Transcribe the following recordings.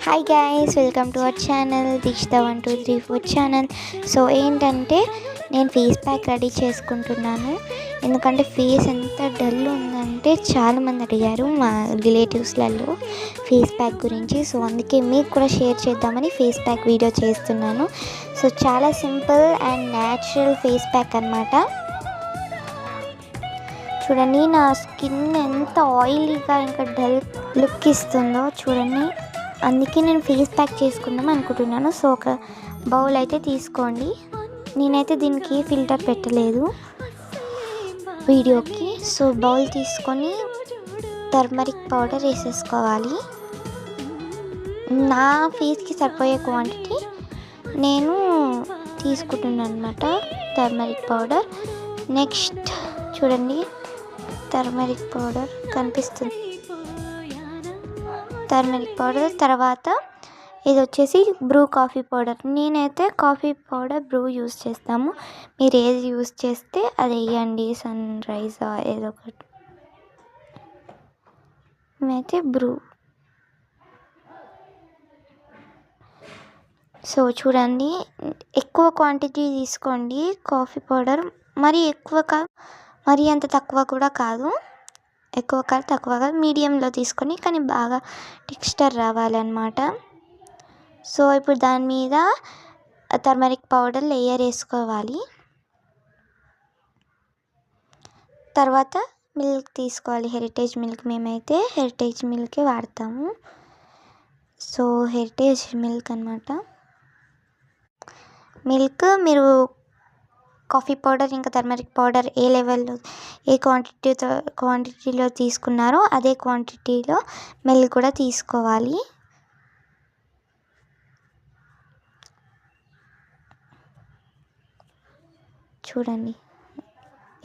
Hi guys, welcome to our channel Dikshita 1234 channel. So ఏంటంటే నేను face pack ready చేసుకుంటున్నాను. ఎందుకంటే ఫేస్ ఎంత డల్ ఉందంటే చాలామంది అడిగారు మా రిలేటివ్స్లలో ఫేస్ ప్యాక్ గురించి. సో అందుకే మీకు కూడా షేర్ చేద్దామని ఫేస్ ప్యాక్ వీడియో చేస్తున్నాను. సో చాలా simple and natural face pack అన్నమాట. చూడండి నా స్కిన్ ఎంత ఆయిలీగా ఇంకా డల్ లుక్ ఇస్తుందో చూడండి. అందుకే నేను ఫేస్ ప్యాక్ చేసుకుందాం అనుకుంటున్నాను. సో ఒక బౌల్ అయితే తీసుకోండి. నేనైతే దీనికి ఫిల్టర్ పెట్టలేదు వీడియోకి. సో బౌల్ తీసుకొని టర్మరిక్ పౌడర్ వేసేసుకోవాలి. నా ఫేస్కి సరిపోయే క్వాంటిటీ నేను తీసుకుంటున్నాను అనమాట టర్మరిక్ పౌడర్. నెక్స్ట్ చూడండి, టర్మరిక్ పౌడర్ కనిపిస్తుంది. టర్మరిక్ పౌడర్ తర్వాత ఇది వచ్చేసి బ్రూ కాఫీ పౌడర్. నేనైతే కాఫీ పౌడర్ బ్రూ యూస్ చేస్తాము. మీరు ఏది యూస్ చేస్తే అది వేయండి, సన్ రైజ్ ఏదో ఒకటి. మేమైతే బ్రూ. సో చూడండి, ఎక్కువ క్వాంటిటీ తీసుకోండి కాఫీ పౌడర్. మరీ ఎక్కువ మరీ అంత తక్కువ కూడా కాదు, ఎక్కువ కాదు తక్కువ కాదు, మీడియంలో తీసుకొని కానీ బాగా టెక్స్చర్ రావాలన్నమాట. సో ఇప్పుడు దాని మీద టర్మరిక్ పౌడర్ లేయర్ వేసుకోవాలి. తర్వాత మిల్క్ తీసుకోవాలి, హెరిటేజ్ మిల్క్. మేమైతే హెరిటేజ్ మిల్కే వాడతాము. సో హెరిటేజ్ మిల్క్ అన్నమాట. మిల్క్ మీరు కాఫీ పౌడర్ ఇంకా టర్మరిక్ పౌడర్ ఏ లెవెల్లో ఏ క్వాంటిటీలో తీసుకున్నారో అదే క్వాంటిటీలో మిల్క్ కూడా తీసుకోవాలి. చూడండి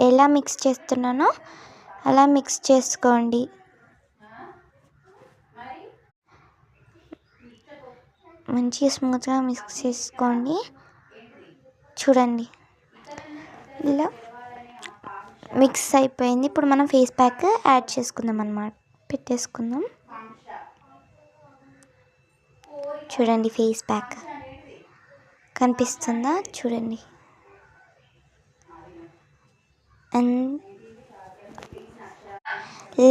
ఎలా మిక్స్ చేస్తున్నానో అలా మిక్స్ చేసుకోండి. మంచిగా స్మూత్గా మిక్స్ చేసుకోండి. చూడండి ఇలా మిక్స్ అయిపోయింది. ఇప్పుడు మనం ఫేస్ ప్యాక్ యాడ్ చేసుకుందాం అన్నమాట, పెట్టేసుకుందాం. చూడండి ఫేస్ ప్యాక్ కనిపిస్తుందా? చూడండి. అండ్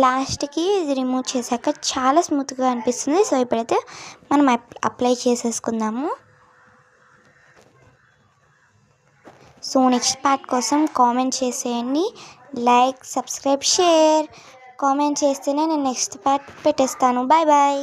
లాస్ట్కి ఇది రిమూవ్ చేశాక చాలా స్మూత్గా అనిపిస్తుంది. సో ఇప్పుడైతే మనం అప్లై చేసేసుకుందాము. సో నెక్స్ట్ పార్ట్ కోసం కామెంట్ చేసేయండి. Like, subscribe, share. కామెంట్ చేస్తేనే నేను నెక్స్ట్ పార్ట్ పెట్టేస్తాను. Bye bye.